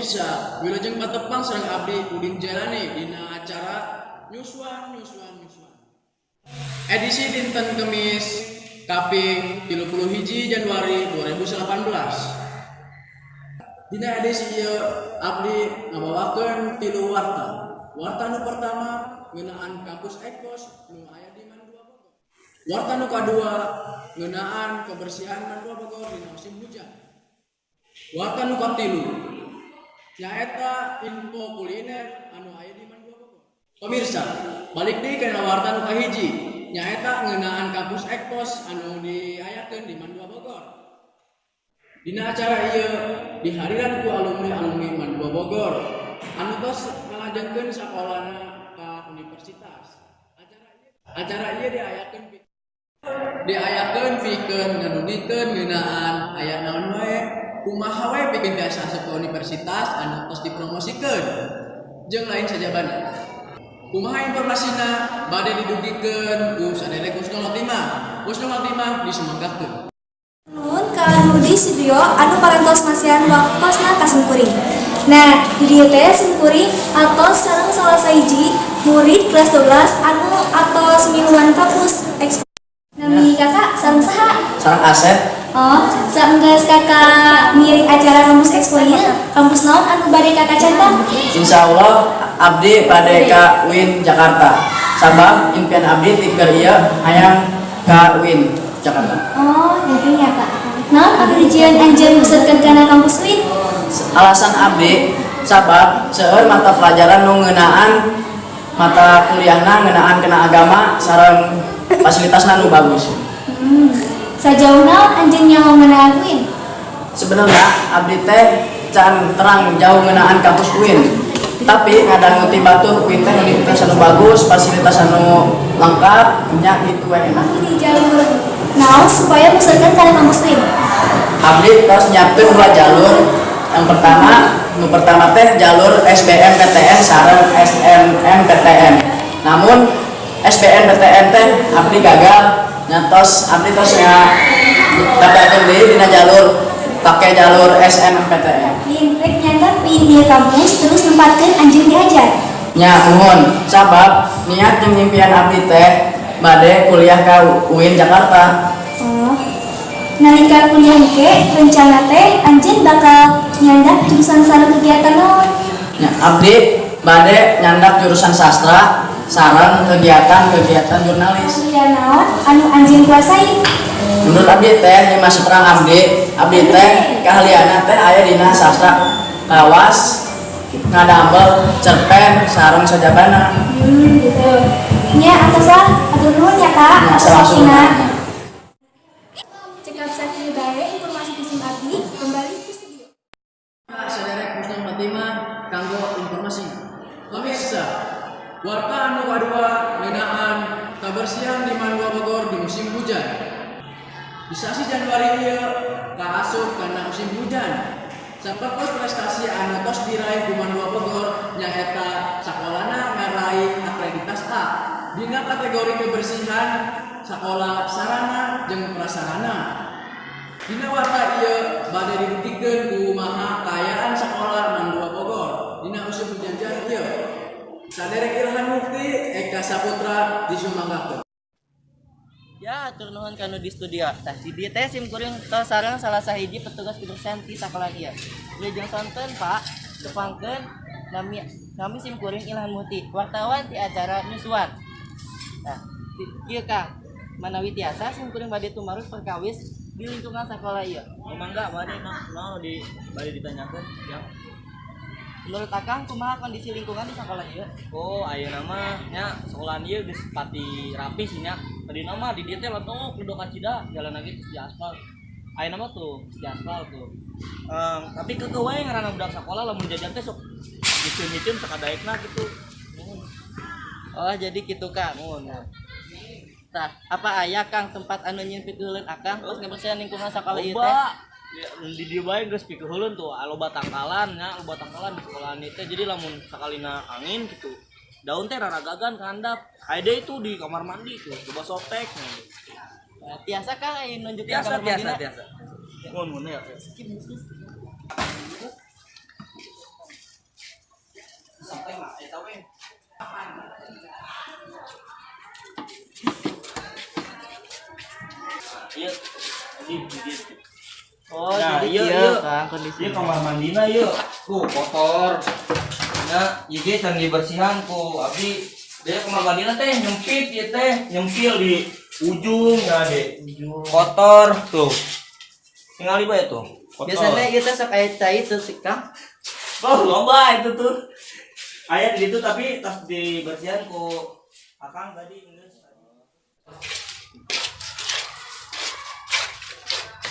Pemirsa, wilujeng patepang sareng abdi Udin Jalani dina acara Nyuswan. Edisi dinten Kemis Kaping 31 Januari 2018. Dina edisi ieu abdi ngabawakeun 3 warta. Warta nu pertama ngeunaan kampus Ekos nu aya di Mandua Bogor. Warta nu kadua ngeunaan kebersihan Mandua Bogor dina musim hujan. Warta nu katilu nyaeta info kuliner anu aya di Mandua Bogor. Pemirsa, balik deui kana warta nu kahiji nyaeta ngeunaan kampus Ekpos anu diayakeun di Mandua Bogor. Dina acara ieu dihadiran ku alumni Mandua Bogor anu tos ngalajengkeun sakolana ka universitas. Acara ieu diayakeun pikeun ngadugikeun ngeunaan aya naon wae kumaha we bikin biasa ke universitas anu tos dipromosikeun jeung lain sajabana. Kumaha informasina bade didugikeun ku saderek Husnul Khotimah. Husnul Khotimah disemangatkeun. Nuhun ka anu di studio anu parantos masihan waktosna ka Sungkuring. Nah, di dieu teh Sungkuring atos sareng salah sahiji murid kelas 12 anu atos miluan kampus Expo. Nami kakak sareng saha? Sareng Asep. Oh, saenggeus kakak ngiring acara kampus Expo ieu, kampus naon anu bade kakak cantam? Insyaallah abdi bade ka UIN Jakarta. Sabab impian abdi ti keur ieu hayang ka UIN Jakarta. Oh, gitu ya kak. Naon anu dijieun anjeun beserkeun kana kampus UIN? Alasan abdi sabab seueur mata pelajaran nu ngeunaan mata kuliahna ngeunaan kena agama sareng fasilitasna nu bagus. Sajauh naon anjeun nyaho ngeunaan UIN? Sebenarnya abdi teh can terang jauh ngeunaan kampus UIN. Tapi ngadangu ti batuh UIN teh universitas anu bagus, fasilitas anu lengkap, nya kitu we enak. Di jalur naon supaya beserkeun kana kampus UIN? Abdi tos nyiapkeun 2 jalur. Yang pertama teh jalur SBMPTN sareng SNMPTN. Namun SBMPTN teh abdi gagal. Nyatos abdi tos dapekeun deui dina jalur pake jalur SNMPTN. Rek nyanda pin di kampus terus nempatkeun anjeun diajar. Nya muhun sabab niat jeung impian abdi teh bade kuliah ka UIN Jakarta. Oh. Nalika kuliah ke rencana teh anjeun bakal nyandak jurusan sareng kegiatan naon? Nya abdi bade nyandak jurusan sastra sareng kegiatan jurnalis. Kuliah naon anu anjeun kuasai? Menurut abdi teh masih terang abdi teh keahlianna teh aya dina sastra lawas ngadambel cerpen sareng sajabana. Gitu. Nya atasan atur nuhun ya kak. Atas waktunya. Cekap sakieu bae informasi pisim abdi kembali ke studio. Saderek Husnul Khotimah kanggo informasi. Pemirsa, warta anu kadua ngeunaan kabersihan di Mandua Bogor di musim hujan. Di sasi Januari ieu kaasup kana musim hujan. Sapertos prestasi anu tos diraih di Mandua Bogor nyaeta sakolana ngaraih akreditas A dina kategori kebersihan sakola sarana jeung prasarana. Dina warta ieu bade dibuktikeun kumaha kaayaan sakola Mandua Bogor dina musim hujan ieu. Saderek Ilham Mufti Eka Saputra disumanggakeun. Ya, atur nuhun kanu di studio. Tah di dieu teh simkuring tos sareng salah sahiji petugas kebersihan ti sakola ieu. Wilujeng sonten Pak, tepangkeun nami simkuring Ilham Mufti, wartawan ti acara Nyuswan. Nah, ieu Kang, manawi tiasa simkuring bade tumarus perkawis di lingkungan sakola ieu. Mangga bade di bade ditanyakeun yang Menurut Akang kumaha kondisi lingkungan di sakola ieu? oh ayeuna mah nya sekolahan ieu geus pati rapi sih nya. Tadina mah di dieu teh leutok ledokan cida jalan lagi di aspal. Ayeuna mah tuh di aspal tuh. Tapi keueuh we ngaranna budak sakola lamun jajan teh sok micin-micin sakadaekna gitu. Oh, jadi kitu Kang. Tah, apa aya Kang tempat anu nyieun pikeulun Akang terus ngebersihan lingkungan sakola ieu teh? Ya, di dieu bae geus pikeulun tuh loba tangkalan nya, loba tangkalan di sekolahan ieu teh. Jadi lamun sakalina angin gitu. Daun teh raragagan ka handap. Aya itu di kamar mandi tuh, coba sotek. Nah, tiasa Kang aya nunjukeun Biasa kamar mandina? biasa. Mun ya. Iya. Di. Oh, Nah, jadi iya, kieu iya. Kang kondisi. Ieu kamar mandina ieu. Kotor. Nya ieu ge can dibersihan ku abdi. Dia kamar mandina teh nyempit ieu teh, nyempil di ujung ya deh. Kotor tuh. Tinggal bae tuh. Kotor. Biasanya kita sok aya cai itu sih Kang. Oh, loba itu tuh. Aya di situ tapi tas dibersihan ku Akang tadi geus.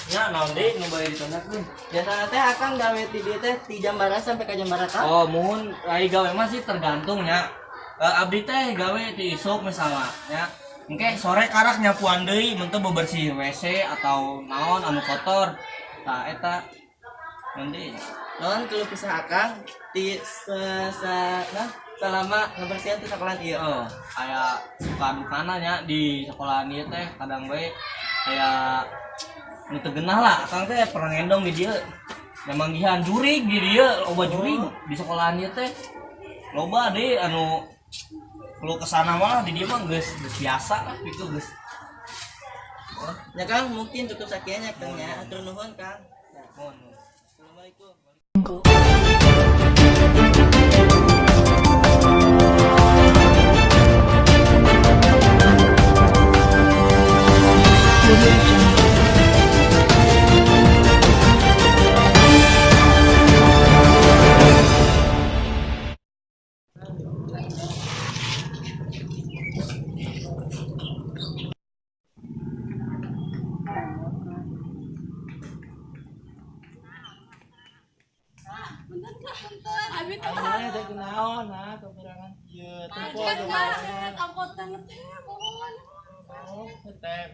Ya, naon deui nu bae ditandakeun. Biasanya teh Akang gawe ti dieu teh ti jam berapa sampai ka jam berapa Kang? Oh, mun ai gawe mah sih tergantung nya. Abdi teh gawe ti isuk misalnya nya. Engke sore karak nyapuan deui mun teu bebersih WC atau naon anu kotor. Tah eta nanti. Non kalau kisah Akang ti selama ngebersihan ti sekolah ieu. Aya suka dukana nya di sekolah ieu teh kadang bae aya nu teu geunah lah. Akang teh pernah ngendong di dieu. Manggihan jurig di dieu, loba jurig di sekolahan ieu teh. Loba deui anu lu kesana malah di dieu mah geus biasa lah gitu geus. Ya Kang, mungkin cukup sekian ya Kang ya. Atur nuhun Kang. Mohon. Assalamualaikum. Abi teh Ayo teh kunaon nah kekurangan ieu teh poe angkotan teh mohon. Oh, teh.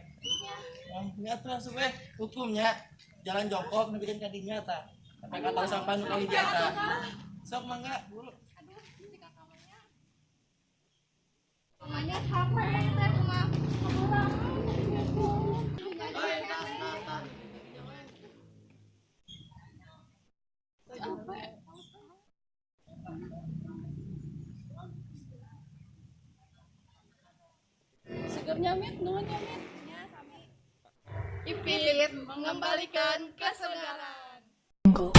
Nya tuh asup hukumnya jalan jongkok nepikan ka dinya tah. Sampai ka tong sampah nu ka hijau tah. Sok mangga, Buru. Namanya apa ya teh mah? Seger nyamit, nuhun nyamit. Ipit mengembalikan kesegaran. Ke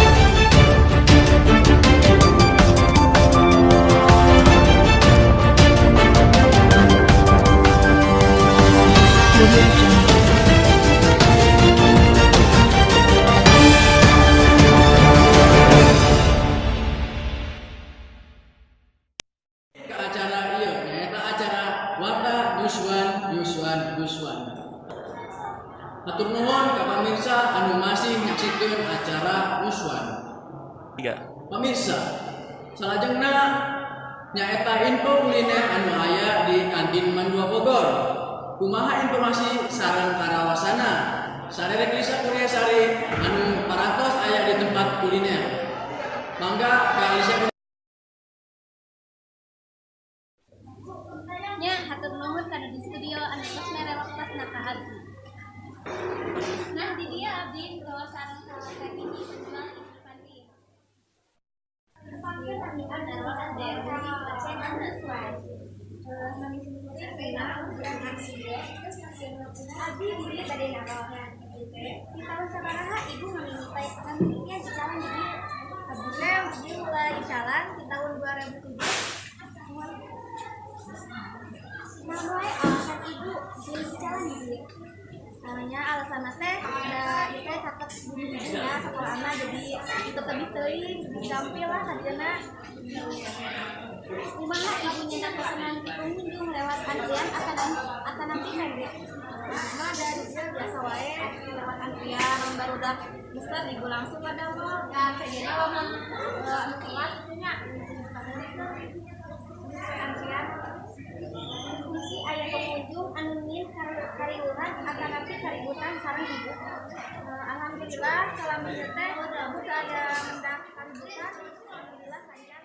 acara ieu nyaeta acara Warta Yuswan. Hatur nuhun ka pamirsa anu masih nyaksikeun acara Yuswan. 3. Pamirsa, salajengna nyaeta info kuliner anu aya di kantin Mandua Bogor. Kumaha informasi sareng karawasana? Saderek Lisa Kurniasari anu parantos aya di tempat kuliner. Mangga ka Lisa Nya hatur nuhun kana di studio anu tos merelok pas naka abdi. Nah di dia abdi bawa sareng kayak ini menjual isi kantin. Panggil kami adalah dari pasien anu suai. Kami sendiri pernah abdi di dia tadi nakalkan. Di tahun sabaraha ibu ngamimpai pengamitnya di jalan di dia. Abdi mulai jalan di tahun 2007. Namanya alasan ibu jadi jalan di namanya alasan teh ada itu takut buru-burunya sekolah anak jadi itu lebih teuing dicampil lah tadinya gimana ibunya nak pesanan pengunjung lewat antrian akan nanti pendek cuma dari dia biasa wae lewat antrian baru udah besar ibu langsung ada mall dan kayaknya lamun anu kelas punya antrian fungsi ayah pengunjung anu nyin kariuran akan nanti kaributan sareng ibu. Alhamdulillah selama itu teh buka ada mendak kaributan. Alhamdulillah lancar.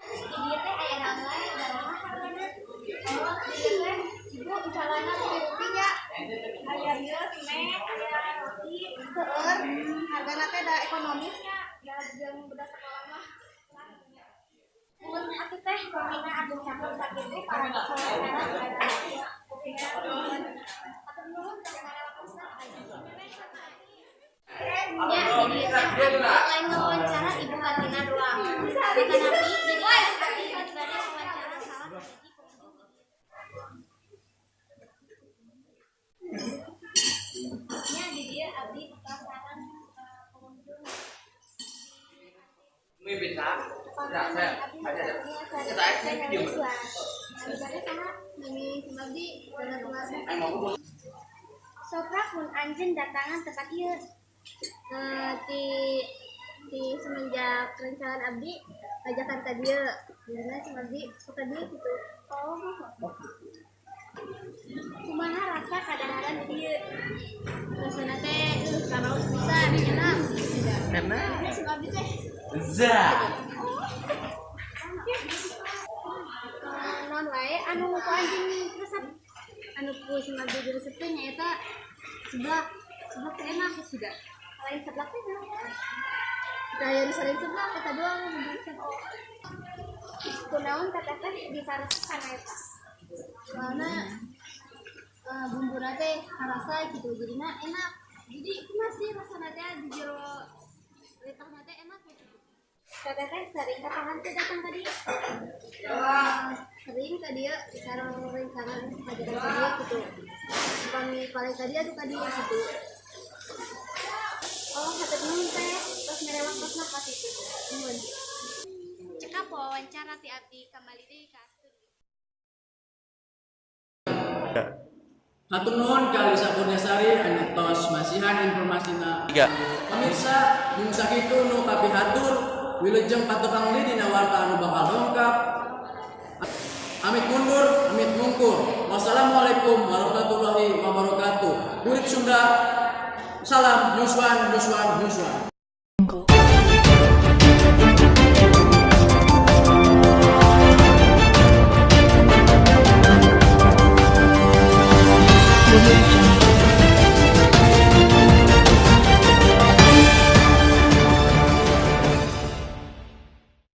Dia teh aya ramai dalam hargana. Oh, dia teh ibu calana roti ya. Aya ieu snack, aya roti seueur. Hargana teh da ekonomisnya, da jeung budak sekolah mah. Mun atuh teh pamina atuh campur sakitu para sekolah sekarang ada. Atur nuhun ka para Atanapi jadi kali sebagai wawancara salah sahiji pengunjung. Nya di dia abdi pasaran pengunjung. Soprak mun anjeun datangan tempat ieu di semenjak rencangan abdi ajakan ka dieu dina si abdi suka dieu gitu. Oh. Kumaha rasa kadaharan di dieu? Rasana teh karaos pisan enak. Karena Si abdi teh non wae anu ku anjing resep anu ku si abdi resep teh nyaeta seblak teh enak juga. Lain seblak teh daya sering seblak kata doang resep. Kunaon kata teh bisa resep kana eta. Soalna bumbuna teh karasa gitu jadinya enak. Jadi masih rasana teh di jero litahna teh enak gitu. Kata teh sering kapangan teh datang tadi. Sering ka dieu sareng rencangan ajakan ka dieu gitu. Kami paling ka dieu atuh ka dieu gitu. Oh, kata nuhun teh tos merewak tos napas itu. Nuhun. Cekap wawancara ti abdi kembali deui ka studio. Hatur nuhun ka Alisa Kurniasari anu tos masihan informasina. Pemirsa, jeung sakitu nu kapihatur wilujeng patepang dina warta anu bakal dongkap. Amit mundur, amit mungkur. Wassalamualaikum warahmatullahi wabarakatuh. Kulit Sunda, salam nyuswan.